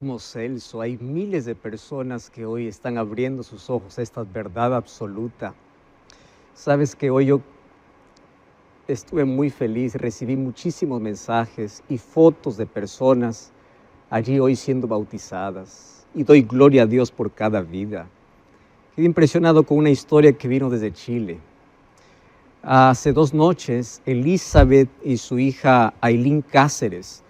Como Celso, hay miles de personas que hoy están abriendo sus ojos a esta verdad absoluta. Sabes que hoy yo estuve muy feliz, recibí muchísimos mensajes y fotos de personas allí hoy siendo bautizadas. Y doy gloria a Dios por cada vida. Quedé impresionado con una historia que vino desde Chile. Hace 2 noches, Elizabeth y su hija Ailín Cáceres,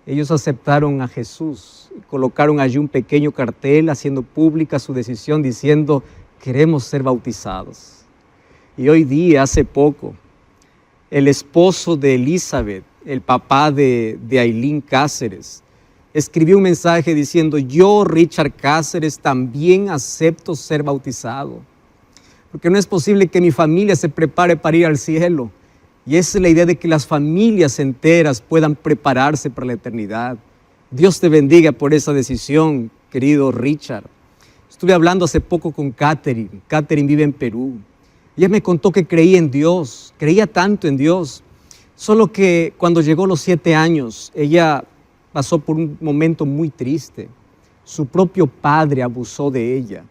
ellos aceptaron a Jesús, colocaron allí un pequeño cartel haciendo pública su decisión diciendo, queremos ser bautizados. Y hoy día, hace poco, el esposo de Elizabeth, el papá de Ailín Cáceres, escribió un mensaje diciendo, yo, Richard Cáceres, también acepto ser bautizado, porque no es posible que mi familia se prepare para ir al cielo. Y esa es la idea de que las familias enteras puedan prepararse para la eternidad. Dios te bendiga por esa decisión, querido Richard. Estuve hablando hace poco con Catherine. Catherine vive en Perú. Ella me contó que creía en Dios, creía tanto en Dios. Solo que cuando llegó los 7 años, ella pasó por un momento muy triste. Su propio padre abusó de ella.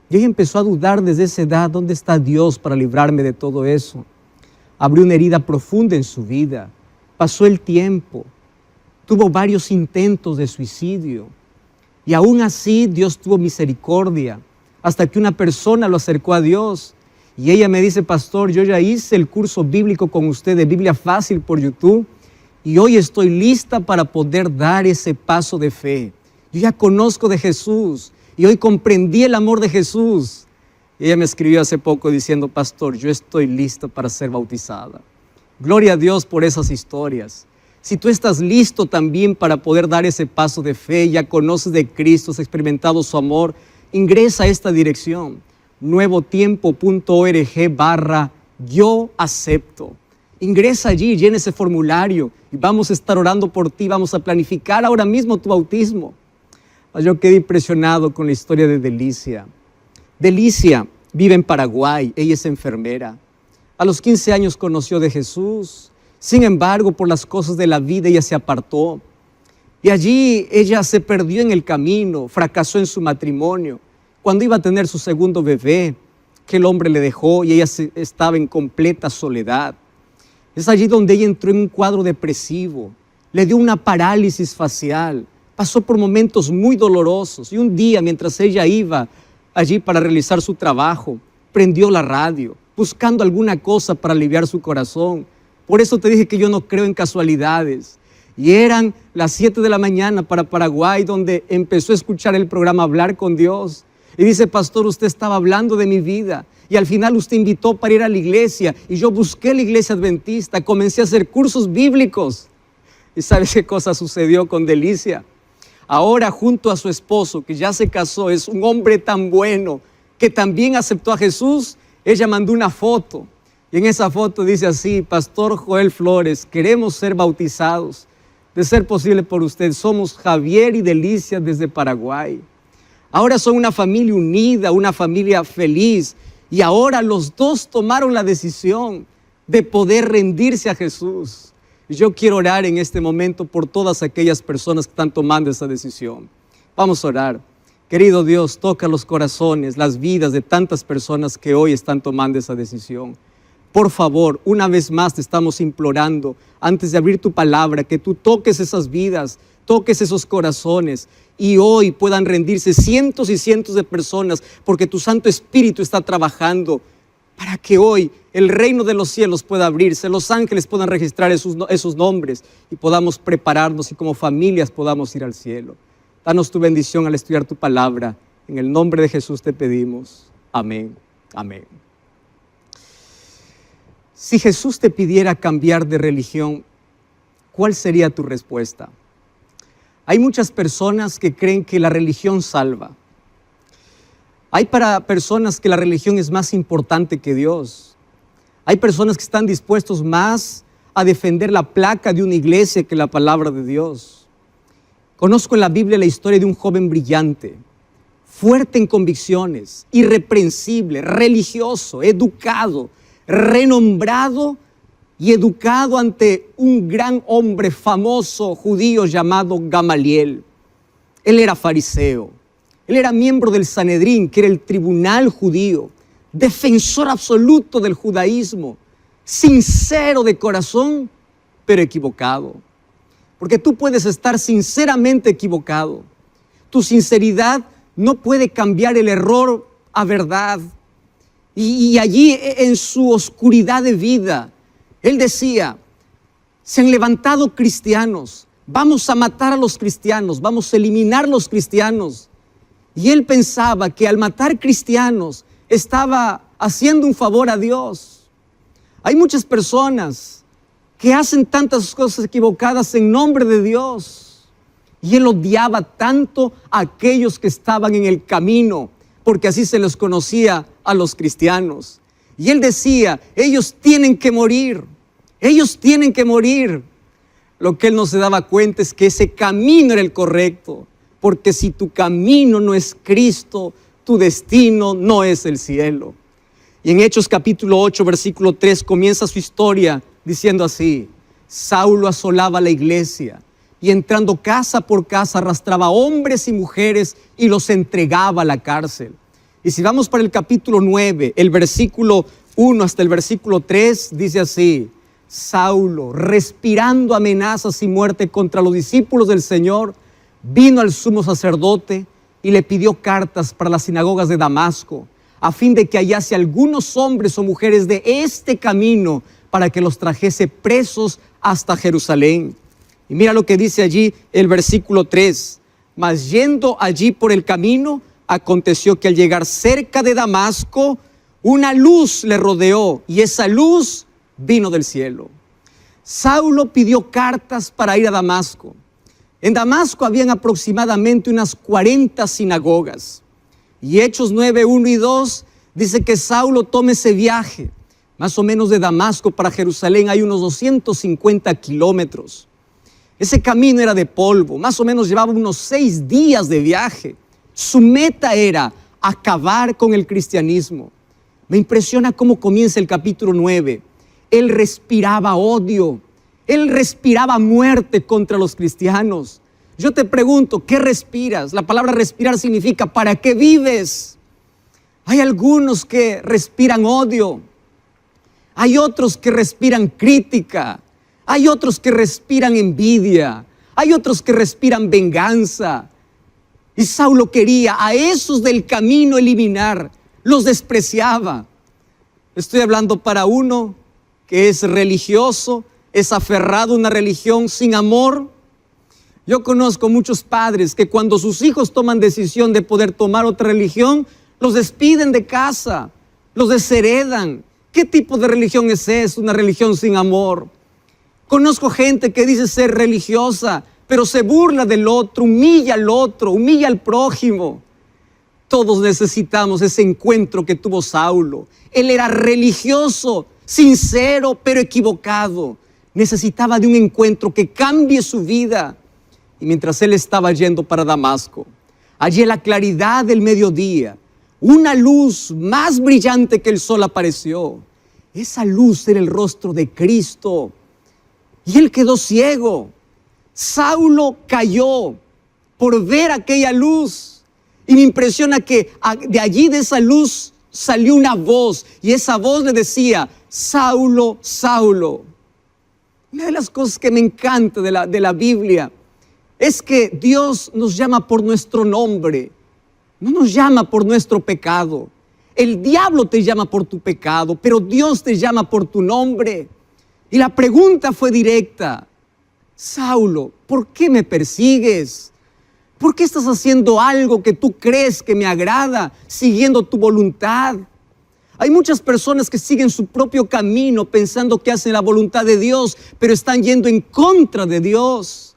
Y ella empezó a dudar desde esa edad, ¿dónde está Dios para librarme de todo eso? Abrió una herida profunda en su vida. Pasó el tiempo. Tuvo varios intentos de suicidio. Y aún así Dios tuvo misericordia. Hasta que una persona lo acercó a Dios. Y ella me dice, pastor, yo ya hice el curso bíblico con usted de Biblia Fácil por YouTube. Y hoy estoy lista para poder dar ese paso de fe. Yo ya conozco de Jesús. Y hoy comprendí el amor de Jesús. Ella me escribió hace poco diciendo, pastor, yo estoy lista para ser bautizada. Gloria a Dios por esas historias. Si tú estás listo también para poder dar ese paso de fe, ya conoces de Cristo, has experimentado su amor, ingresa a esta dirección, nuevotiempo.org/yo acepto. Ingresa allí, llena ese formulario y vamos a estar orando por ti, vamos a planificar ahora mismo tu bautismo. Yo quedé impresionado con la historia de Delicia. Delicia vive en Paraguay, ella es enfermera. A los 15 años conoció de Jesús, sin embargo, por las cosas de la vida ella se apartó. Y allí ella se perdió en el camino, fracasó en su matrimonio. Cuando iba a tener su segundo bebé, que el hombre le dejó y ella estaba en completa soledad. Es allí donde ella entró en un cuadro depresivo, le dio una parálisis facial, pasó por momentos muy dolorosos y un día mientras ella iba allí para realizar su trabajo, prendió la radio, buscando alguna cosa para aliviar su corazón. Por eso te dije que yo no creo en casualidades. Y eran las 7 de la mañana para Paraguay, donde empezó a escuchar el programa Hablar con Dios. Y dice, pastor, usted estaba hablando de mi vida. Y al final usted invitó para ir a la iglesia. Y yo busqué la iglesia adventista, comencé a hacer cursos bíblicos. ¿Y sabes qué cosa sucedió con Delicia? Ahora junto a su esposo, que ya se casó, es un hombre tan bueno, que también aceptó a Jesús. Ella mandó una foto y en esa foto dice así, Pastor Joel Flores, queremos ser bautizados, de ser posible por usted. Somos Javier y Delicia desde Paraguay. Ahora son una familia unida, una familia feliz y ahora los dos tomaron la decisión de poder rendirse a Jesús. Yo quiero orar en este momento por todas aquellas personas que están tomando esa decisión. Vamos a orar. Querido Dios, toca los corazones, las vidas de tantas personas que hoy están tomando esa decisión. Por favor, una vez más te estamos implorando, antes de abrir tu palabra, que tú toques esas vidas, toques esos corazones y hoy puedan rendirse cientos y cientos de personas porque tu Santo Espíritu está trabajando para que hoy el reino de los cielos pueda abrirse, los ángeles puedan registrar esos nombres y podamos prepararnos y como familias podamos ir al cielo. Danos tu bendición al estudiar tu palabra. En el nombre de Jesús te pedimos. Amén. Amén. Si Jesús te pidiera cambiar de religión, ¿cuál sería tu respuesta? Hay muchas personas que creen que la religión salva. Hay para personas que la religión es más importante que Dios. Hay personas que están dispuestos más a defender la placa de una iglesia que la palabra de Dios. Conozco en la Biblia la historia de un joven brillante, fuerte en convicciones, irreprensible, religioso, educado, renombrado y educado ante un gran hombre famoso judío llamado Gamaliel. Él era fariseo. Él era miembro del Sanedrín, que era el tribunal judío, defensor absoluto del judaísmo, sincero de corazón, pero equivocado. Porque tú puedes estar sinceramente equivocado. Tu sinceridad no puede cambiar el error a verdad. Y allí, en su oscuridad de vida, él decía: se han levantado cristianos, vamos a matar a los cristianos, vamos a eliminar los cristianos. Y él pensaba que al matar cristianos estaba haciendo un favor a Dios. Hay muchas personas que hacen tantas cosas equivocadas en nombre de Dios. Y él odiaba tanto a aquellos que estaban en el camino, porque así se les conocía a los cristianos. Y él decía: ellos tienen que morir, ellos tienen que morir. Lo que él no se daba cuenta es que ese camino era el correcto, porque si tu camino no es Cristo, tu destino no es el cielo. Y en Hechos capítulo 8, versículo 3, comienza su historia diciendo así: Saulo asolaba la iglesia y entrando casa por casa arrastraba hombres y mujeres y los entregaba a la cárcel. Y si vamos para el capítulo 9, el versículo 1 hasta el versículo 3, dice así: Saulo, respirando amenazas y muerte contra los discípulos del Señor, vino al sumo sacerdote y le pidió cartas para las sinagogas de Damasco, a fin de que hallase algunos hombres o mujeres de este camino para que los trajese presos hasta Jerusalén. Y mira lo que dice allí el versículo 3. Mas yendo allí por el camino, aconteció que al llegar cerca de Damasco, una luz le rodeó y esa luz vino del cielo. Saulo pidió cartas para ir a Damasco. En Damasco habían aproximadamente unas 40 sinagogas. Y Hechos 9, 1 y 2 dice que Saulo toma ese viaje. Más o menos de Damasco para Jerusalén hay unos 250 kilómetros. Ese camino era de polvo, más o menos llevaba unos 6 días de viaje. Su meta era acabar con el cristianismo. Me impresiona cómo comienza el capítulo 9. Él respiraba odio, él respiraba muerte contra los cristianos. Yo te pregunto, ¿qué respiras? La palabra respirar significa ¿para qué vives? Hay algunos que respiran odio, hay otros que respiran crítica, hay otros que respiran envidia, hay otros que respiran venganza. Y Saulo quería a esos del camino eliminar, los despreciaba. Estoy hablando para uno que es religioso, es aferrado a una religión sin amor. Yo conozco muchos padres que cuando sus hijos toman decisión de poder tomar otra religión, los despiden de casa, los desheredan. ¿Qué tipo de religión es esa? Una religión sin amor. Conozco gente que dice ser religiosa, pero se burla del otro, humilla al otro, humilla al prójimo. Todos necesitamos ese encuentro que tuvo Saulo. Él era religioso, sincero, pero equivocado. Necesitaba de un encuentro que cambie su vida. Y mientras él estaba yendo para Damasco, allí en la claridad del mediodía, una luz más brillante que el sol apareció. Esa luz era el rostro de Cristo. Y él quedó ciego. Saulo cayó por ver aquella luz. Y me impresiona que de allí, de esa luz, salió una voz. Y esa voz le decía: Saulo, Saulo. Una de las cosas que me encanta de la Biblia es que Dios nos llama por nuestro nombre. No nos llama por nuestro pecado. El diablo te llama por tu pecado, pero Dios te llama por tu nombre. Y la pregunta fue directa: Saulo, ¿por qué me persigues? ¿Por qué estás haciendo algo que tú crees que me agrada, siguiendo tu voluntad? Hay muchas personas que siguen su propio camino pensando que hacen la voluntad de Dios, pero están yendo en contra de Dios.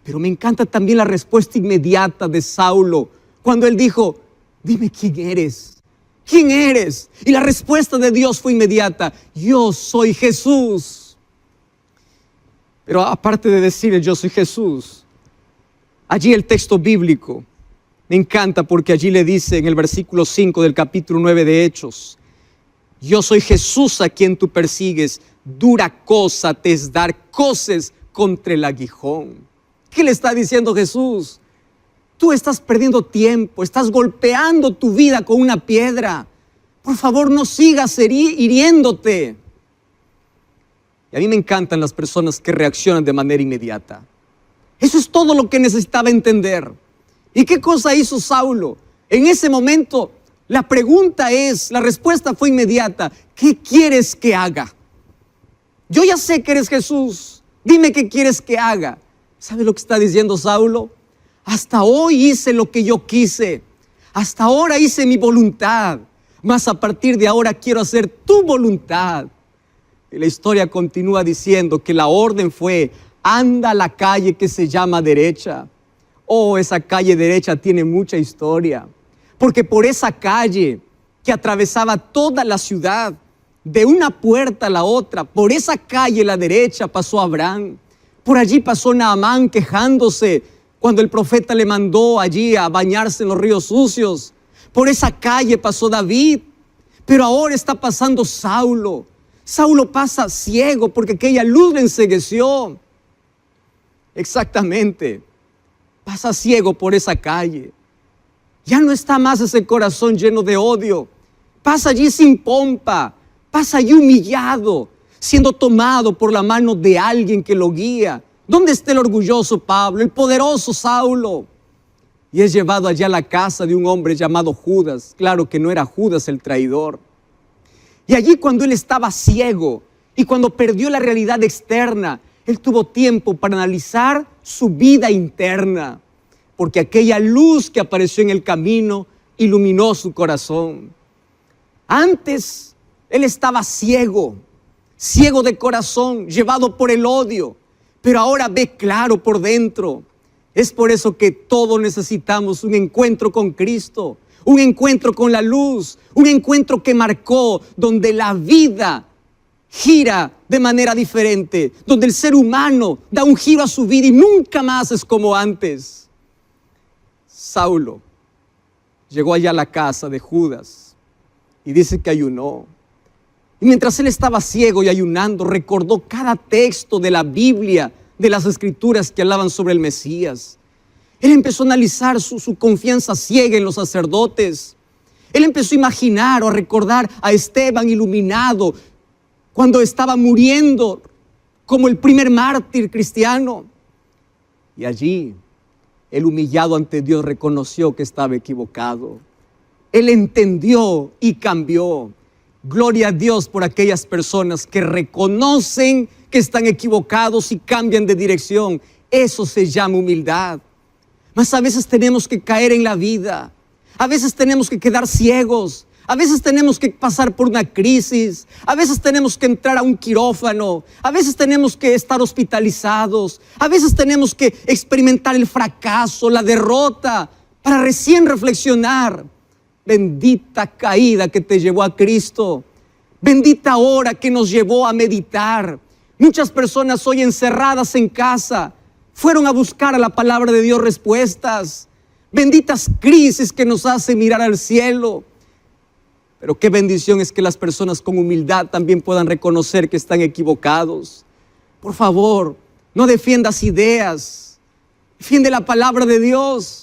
Pero me encanta también la respuesta inmediata de Saulo, cuando él dijo: dime quién eres. ¿Quién eres? Y la respuesta de Dios fue inmediata: yo soy Jesús. Pero aparte de decir yo soy Jesús, allí el texto bíblico me encanta porque allí le dice en el versículo 5 del capítulo 9 de Hechos: yo soy Jesús a quien tú persigues, dura cosa te es dar coces contra el aguijón. ¿Qué le está diciendo Jesús? Tú estás perdiendo tiempo, estás golpeando tu vida con una piedra. Por favor, no sigas hiriéndote. Y a mí me encantan las personas que reaccionan de manera inmediata. Eso es todo lo que necesitaba entender. ¿Y qué cosa hizo Saulo? En ese momento, la respuesta fue inmediata. ¿Qué quieres que haga? Yo ya sé que eres Jesús. Dime qué quieres que haga. ¿Sabe lo que está diciendo Saulo? Hasta hoy hice lo que yo quise. Hasta ahora hice mi voluntad. Mas a partir de ahora quiero hacer tu voluntad. Y la historia continúa diciendo que la orden fue: anda a la calle que se llama derecha. Oh, esa calle derecha tiene mucha historia. Porque por esa calle que atravesaba toda la ciudad, de una puerta a la otra, por esa calle la derecha pasó Abraham. Por allí pasó Naamán quejándose cuando el profeta le mandó allí a bañarse en los ríos sucios. Por esa calle pasó David. Pero ahora está pasando Saulo. Saulo pasa ciego porque aquella luz le encegueció. Exactamente. Pasa ciego por esa calle. Ya no está más ese corazón lleno de odio. Pasa allí sin pompa. Pasa allí humillado, siendo tomado por la mano de alguien que lo guía. ¿Dónde está el orgulloso Pablo, el poderoso Saulo? Y es llevado allá a la casa de un hombre llamado Judas. Claro que no era Judas el traidor. Y allí, cuando él estaba ciego y cuando perdió la realidad externa, él tuvo tiempo para analizar su vida interna, porque aquella luz que apareció en el camino iluminó su corazón. Antes él estaba ciego de corazón, llevado por el odio, pero ahora ve claro por dentro. Es por eso que todos necesitamos un encuentro con Cristo, un encuentro con la luz, un encuentro que marcó, donde la vida gira de manera diferente, donde el ser humano da un giro a su vida y nunca más es como antes. Saulo llegó allá a la casa de Judas y dice que ayunó. Y mientras él estaba ciego y ayunando, recordó cada texto de la Biblia, de las Escrituras que hablaban sobre el Mesías. Él empezó a analizar su confianza ciega en los sacerdotes. Él empezó a imaginar o a recordar a Esteban iluminado cuando estaba muriendo como el primer mártir cristiano. Y allí, él, humillado ante Dios, reconoció que estaba equivocado. Él entendió y cambió. Gloria a Dios por aquellas personas que reconocen que están equivocados y cambian de dirección. Eso se llama humildad. Mas a veces tenemos que caer en la vida. A veces tenemos que quedar ciegos. A veces tenemos que pasar por una crisis. A veces tenemos que entrar a un quirófano. A veces tenemos que estar hospitalizados. A veces tenemos que experimentar el fracaso, la derrota, para recién reflexionar. Bendita caída que te llevó a Cristo. Bendita hora que nos llevó a meditar. Muchas personas hoy encerradas en casa fueron a buscar a la palabra de Dios respuestas. Benditas crisis que nos hacen mirar al cielo. Pero qué bendición es que las personas con humildad también puedan reconocer que están equivocados. Por favor, no defiendas ideas. Defiende la palabra de Dios.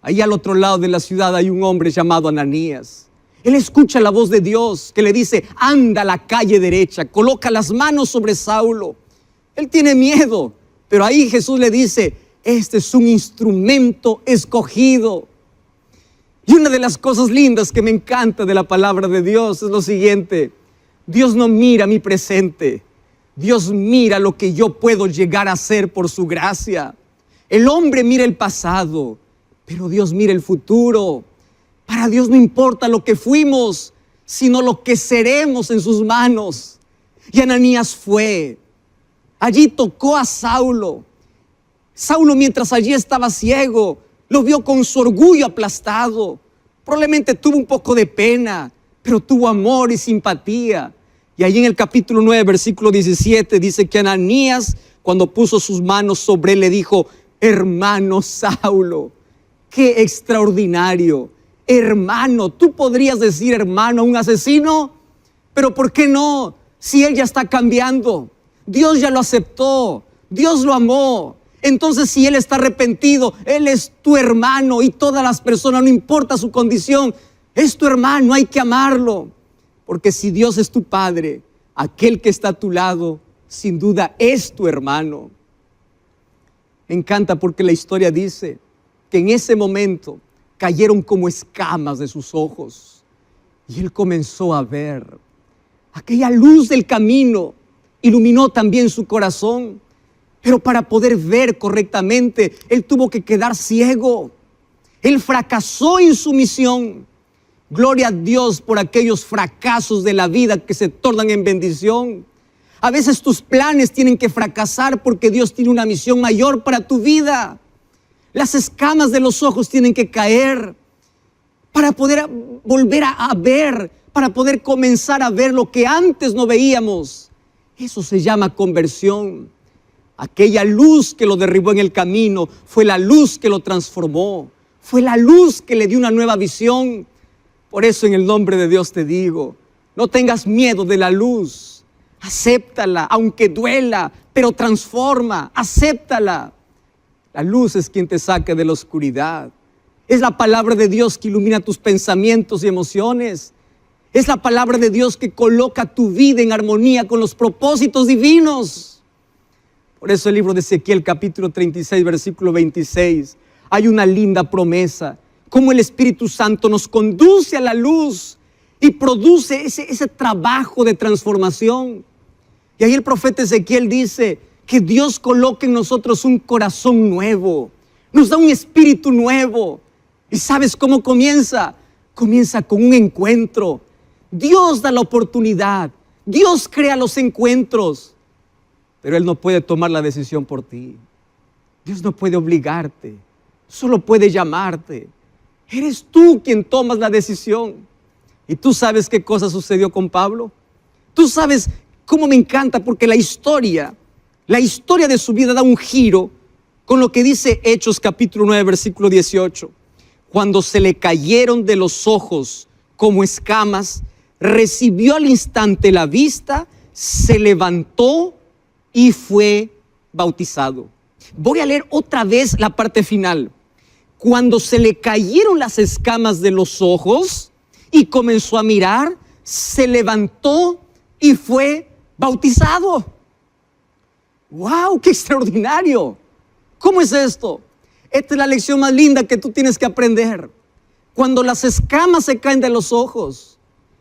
Ahí al otro lado de la ciudad hay un hombre llamado Ananías. Él escucha la voz de Dios que le dice: anda a la calle derecha, coloca las manos sobre Saulo. Él tiene miedo, pero ahí Jesús le dice: este es un instrumento escogido. Y una de las cosas lindas que me encanta de la palabra de Dios es lo siguiente: Dios no mira mi presente, Dios mira lo que yo puedo llegar a ser por su gracia. El hombre mira el pasado, pero Dios mira el futuro. Para Dios no importa lo que fuimos, sino lo que seremos en sus manos. Y Ananías fue. Allí tocó a Saulo. Saulo, mientras allí estaba ciego, lo vio con su orgullo aplastado. Probablemente tuvo un poco de pena, pero tuvo amor y simpatía. Y allí en el capítulo 9, versículo 17, dice que Ananías, cuando puso sus manos sobre él, le dijo: hermano Saulo. ¡Qué extraordinario! Hermano, tú podrías decir hermano a un asesino, pero ¿por qué no? Si él ya está cambiando, Dios ya lo aceptó, Dios lo amó. Entonces, si Él está arrepentido, Él es tu hermano y todas las personas, no importa su condición, es tu hermano, hay que amarlo. Porque si Dios es tu Padre, aquel que está a tu lado, sin duda es tu hermano. Me encanta porque la historia dice que en ese momento cayeron como escamas de sus ojos y Él comenzó a ver. Aquella luz del camino iluminó también su corazón, pero para poder ver correctamente, Él tuvo que quedar ciego. Él fracasó en su misión. Gloria a Dios por aquellos fracasos de la vida que se tornan en bendición. A veces tus planes tienen que fracasar porque Dios tiene una misión mayor para tu vida. Las escamas de los ojos tienen que caer para poder volver a ver, para poder comenzar a ver lo que antes no veíamos. Eso se llama conversión. Aquella luz que lo derribó en el camino fue la luz que lo transformó. Fue la luz que le dio una nueva visión. Por eso en el nombre de Dios te digo, no tengas miedo de la luz. Acéptala, aunque duela, pero transforma, acéptala. La luz es quien te saca de la oscuridad. Es la palabra de Dios que ilumina tus pensamientos y emociones. Es la palabra de Dios que coloca tu vida en armonía con los propósitos divinos. Por eso el libro de Ezequiel, capítulo 36, versículo 26, hay una linda promesa. Cómo el Espíritu Santo nos conduce a la luz y produce ese trabajo de transformación. Y ahí el profeta Ezequiel dice que Dios coloca en nosotros un corazón nuevo, nos da un espíritu nuevo. ¿Y sabes cómo comienza? Comienza con un encuentro. Dios da la oportunidad, Dios crea los encuentros, pero Él no puede tomar la decisión por ti. Dios no puede obligarte, solo puede llamarte. Eres tú quien tomas la decisión. ¿Y tú sabes qué cosa sucedió con Pablo? Tú sabes cómo me encanta, porque la historia de su vida da un giro con lo que dice Hechos capítulo 9, versículo 18. Cuando se le cayeron de los ojos como escamas, recibió al instante la vista, se levantó y fue bautizado. Voy a leer otra vez la parte final. Cuando se le cayeron las escamas de los ojos y comenzó a mirar, se levantó y fue bautizado. ¡Wow! ¡Qué extraordinario! ¿Cómo es esto? Esta es la lección más linda que tú tienes que aprender. Cuando las escamas se caen de los ojos,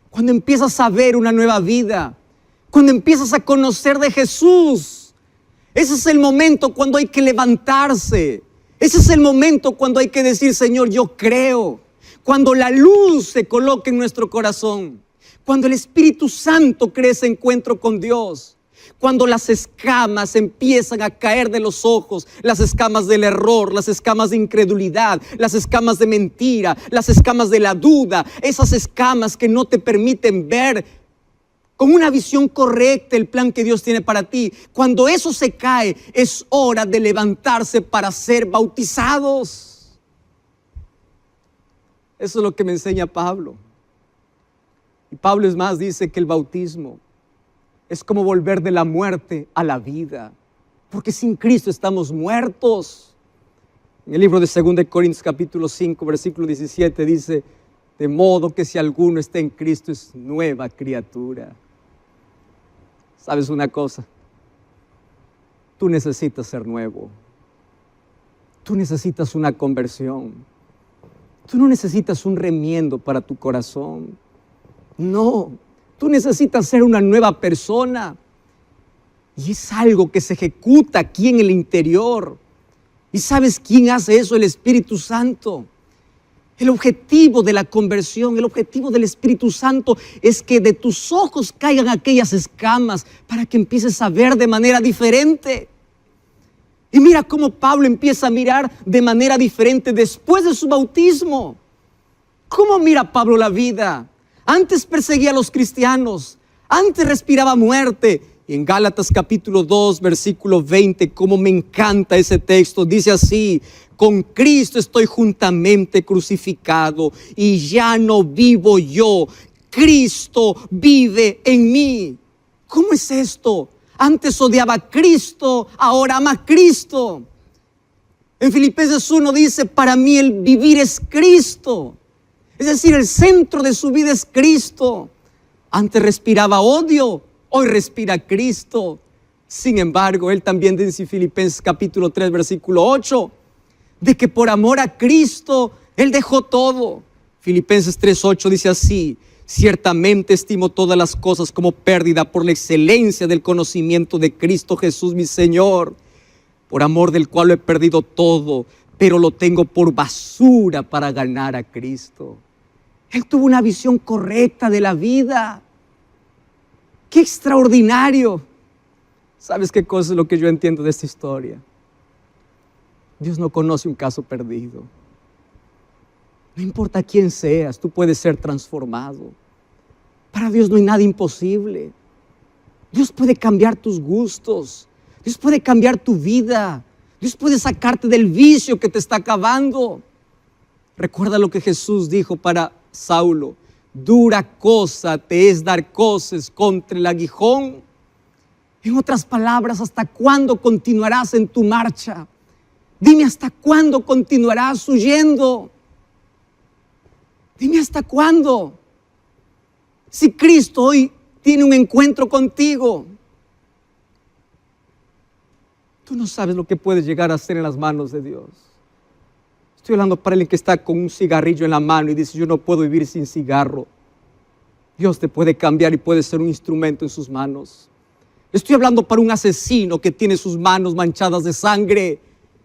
cuando empiezas a ver una nueva vida, cuando empiezas a conocer de Jesús, ese es el momento cuando hay que levantarse. Ese es el momento cuando hay que decir, Señor, yo creo. Cuando la luz se coloca en nuestro corazón, cuando el Espíritu Santo crea ese encuentro con Dios, cuando las escamas empiezan a caer de los ojos, las escamas del error, las escamas de incredulidad, las escamas de mentira, las escamas de la duda, esas escamas que no te permiten ver con una visión correcta el plan que Dios tiene para ti. Cuando eso se cae, es hora de levantarse para ser bautizados. Eso es lo que me enseña Pablo. Y Pablo es más, dice que el bautismo es como volver de la muerte a la vida, porque sin Cristo estamos muertos. En el libro de 2 Corintios capítulo 5, versículo 17 dice, de modo que si alguno está en Cristo es nueva criatura. ¿Sabes una cosa? Tú necesitas ser nuevo. Tú necesitas una conversión. Tú no necesitas un remiendo para tu corazón. No, tú necesitas ser una nueva persona. Y es algo que se ejecuta aquí en el interior. ¿Y sabes quién hace eso? El Espíritu Santo. El objetivo de la conversión, el objetivo del Espíritu Santo es que de tus ojos caigan aquellas escamas para que empieces a ver de manera diferente. Y mira cómo Pablo empieza a mirar de manera diferente después de su bautismo. ¿Cómo mira Pablo la vida? Antes perseguía a los cristianos, antes respiraba muerte. Y en Gálatas capítulo 2, versículo 20, como me encanta ese texto, dice así: con Cristo estoy juntamente crucificado y ya no vivo yo, Cristo vive en mí. ¿Cómo es esto? Antes odiaba a Cristo, ahora ama a Cristo. En Filipenses 1 dice, para mí el vivir es Cristo. Es decir, el centro de su vida es Cristo. Antes respiraba odio, hoy respira Cristo. Sin embargo, él también dice en Filipenses capítulo 3, versículo 8, de que por amor a Cristo, él dejó todo. Filipenses 3:8 dice así, ciertamente estimo todas las cosas como pérdida por la excelencia del conocimiento de Cristo Jesús mi Señor, por amor del cual lo he perdido todo, pero lo tengo por basura para ganar a Cristo. Él tuvo una visión correcta de la vida. ¡Qué extraordinario! ¿Sabes qué cosa es lo que yo entiendo de esta historia? Dios no conoce un caso perdido. No importa quién seas, tú puedes ser transformado. Para Dios no hay nada imposible. Dios puede cambiar tus gustos. Dios puede cambiar tu vida. Dios puede sacarte del vicio que te está acabando. Recuerda lo que Jesús dijo para Saulo. Dura cosa te es dar coces contra el aguijón. En otras palabras, ¿hasta cuándo continuarás en tu marcha? Dime, ¿hasta cuándo continuarás huyendo? Dime, ¿hasta cuándo? Si Cristo hoy tiene un encuentro contigo, tú no sabes lo que puedes llegar a hacer en las manos de Dios. Estoy hablando para alguien que está con un cigarrillo en la mano y dice, yo no puedo vivir sin cigarro. Dios te puede cambiar y puede ser un instrumento en sus manos. Estoy hablando para un asesino que tiene sus manos manchadas de sangre.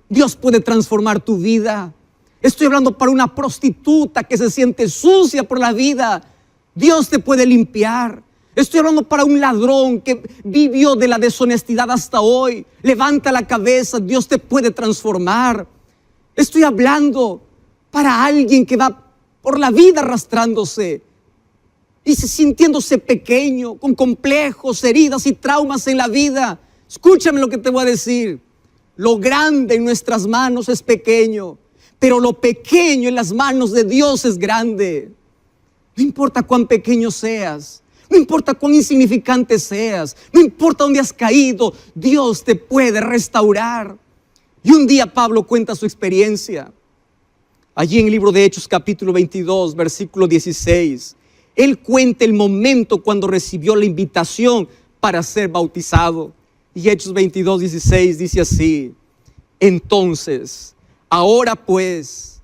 Dios puede transformar tu vida. Estoy hablando para una prostituta que se siente sucia por la vida. Dios te puede limpiar. Estoy hablando para un ladrón que vivió de la deshonestidad hasta hoy. Levanta la cabeza, Dios te puede transformar. Estoy hablando para alguien que va por la vida arrastrándose y sintiéndose pequeño, con complejos, heridas y traumas en la vida. Escúchame lo que te voy a decir. Lo grande en nuestras manos es pequeño, pero lo pequeño en las manos de Dios es grande. No importa cuán pequeño seas, no importa cuán insignificante seas, no importa dónde has caído, Dios te puede restaurar. Y un día Pablo cuenta su experiencia. Allí en el libro de Hechos capítulo 22, versículo 16, él cuenta el momento cuando recibió la invitación para ser bautizado. Y Hechos 22, 16 dice así, entonces, ahora pues,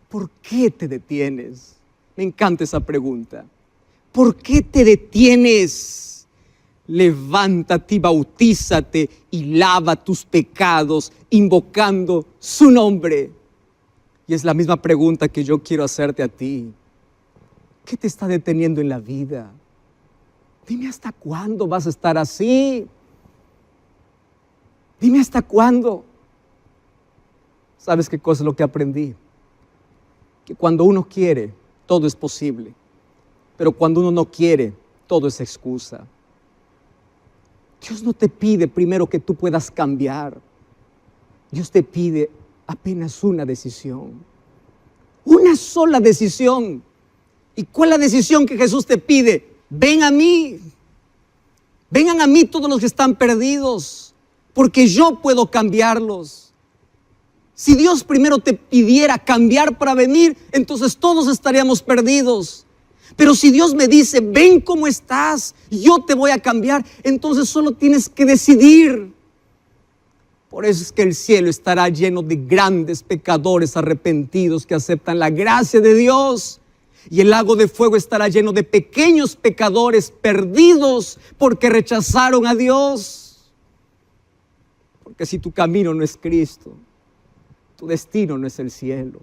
¿por qué te detienes? Me encanta esa pregunta. ¿Por qué te detienes? Levántate y bautízate y lava tus pecados invocando su nombre. Y es la misma pregunta que yo quiero hacerte a ti. ¿Qué te está deteniendo en la vida? Dime hasta cuándo vas a estar así. Dime hasta cuándo. ¿Sabes qué cosa es lo que aprendí? Que cuando uno quiere, todo es posible. Pero cuando uno no quiere, todo es excusa. Dios no te pide primero que tú puedas cambiar. Dios te pide apenas una decisión. Una sola decisión. ¿Y cuál es la decisión que Jesús te pide? Ven a mí. Vengan a mí todos los que están perdidos, porque yo puedo cambiarlos. Si Dios primero te pidiera cambiar para venir, entonces todos estaríamos perdidos. Pero si Dios me dice, ven como estás, yo te voy a cambiar, entonces solo tienes que decidir. Por eso es que el cielo estará lleno de grandes pecadores arrepentidos que aceptan la gracia de Dios. Y el lago de fuego estará lleno de pequeños pecadores perdidos porque rechazaron a Dios. Porque si tu camino no es Cristo, tu destino no es el cielo.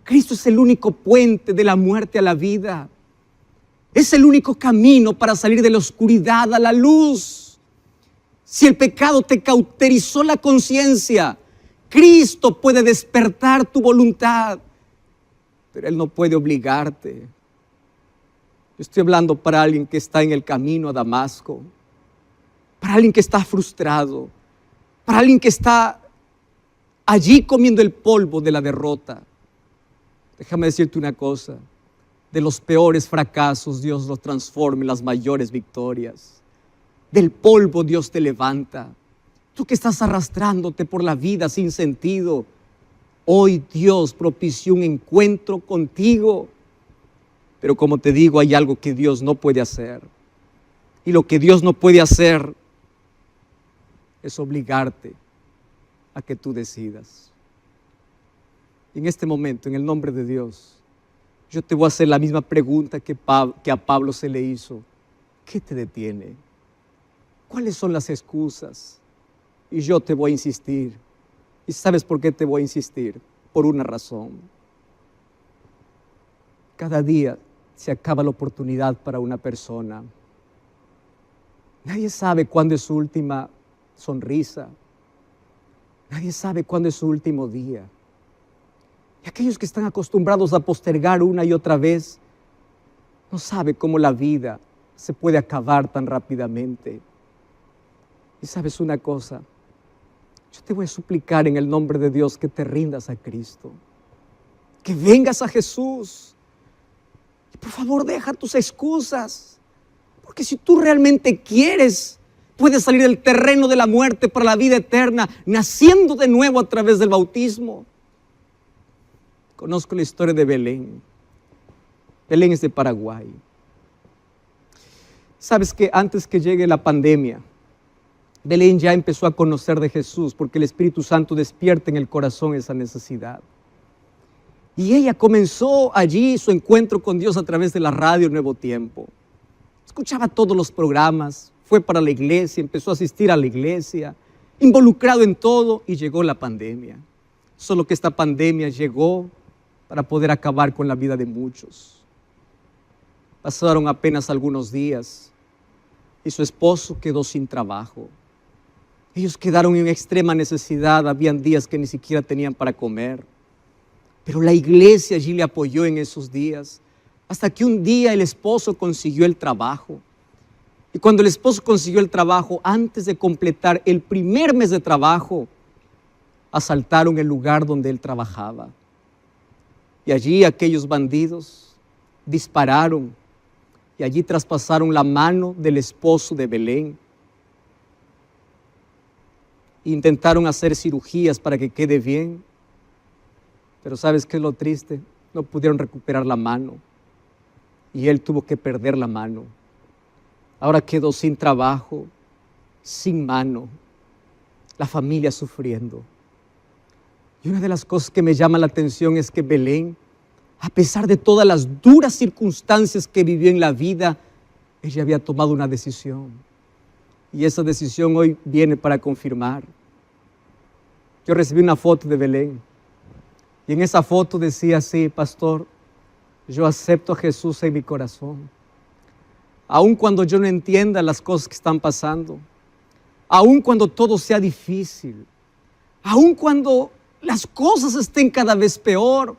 Cristo es el único puente de la muerte a la vida. Es el único camino para salir de la oscuridad a la luz. Si el pecado te cauterizó la conciencia, Cristo puede despertar tu voluntad, pero Él no puede obligarte. Yo estoy hablando para alguien que está en el camino a Damasco, para alguien que está frustrado, para alguien que está allí comiendo el polvo de la derrota. Déjame decirte una cosa, de los peores fracasos Dios los transforma en las mayores victorias. Del polvo Dios te levanta. Tú que estás arrastrándote por la vida sin sentido, hoy Dios propició un encuentro contigo. Pero como te digo, hay algo que Dios no puede hacer. Y lo que Dios no puede hacer es obligarte a que tú decidas. Y en este momento, en el nombre de Dios, yo te voy a hacer la misma pregunta que a Pablo se le hizo. ¿Qué te detiene? ¿Cuáles son las excusas? Y yo te voy a insistir. ¿Y sabes por qué te voy a insistir? Por una razón. Cada día se acaba la oportunidad para una persona. Nadie sabe cuándo es su última sonrisa. Nadie sabe cuándo es su último día. Y aquellos que están acostumbrados a postergar una y otra vez, no saben cómo la vida se puede acabar tan rápidamente. Y sabes una cosa, yo te voy a suplicar en el nombre de Dios que te rindas a Cristo, que vengas a Jesús. Y por favor, deja tus excusas, porque si tú realmente quieres, puedes salir del terreno de la muerte para la vida eterna, naciendo de nuevo a través del bautismo. Conozco la historia de Belén. Belén es de Paraguay. Sabes que antes que llegue la pandemia, Belén ya empezó a conocer de Jesús porque el Espíritu Santo despierta en el corazón esa necesidad. Y ella comenzó allí su encuentro con Dios a través de la radio Nuevo Tiempo. Escuchaba todos los programas, fue para la iglesia, empezó a asistir a la iglesia, involucrado en todo, y llegó la pandemia. Solo que esta pandemia llegó para poder acabar con la vida de muchos. Pasaron apenas algunos días y su esposo quedó sin trabajo. Ellos quedaron en extrema necesidad, habían días que ni siquiera tenían para comer. Pero la iglesia allí le apoyó en esos días, hasta que un día el esposo consiguió el trabajo. Y cuando el esposo consiguió el trabajo, antes de completar el primer mes de trabajo, asaltaron el lugar donde él trabajaba. Y allí aquellos bandidos dispararon y allí traspasaron la mano del esposo de Belén. Intentaron hacer cirugías para que quede bien, pero ¿sabes qué es lo triste? No pudieron recuperar la mano y él tuvo que perder la mano. Ahora quedó sin trabajo, sin mano, la familia sufriendo. Y una de las cosas que me llama la atención es que Belén, a pesar de todas las duras circunstancias que vivió en la vida, ella había tomado una decisión. Y esa decisión hoy viene para confirmar. Yo recibí una foto de Belén. Y en esa foto decía así: pastor, yo acepto a Jesús en mi corazón. Aun cuando yo no entienda las cosas que están pasando, aun cuando todo sea difícil, aun cuando las cosas estén cada vez peor,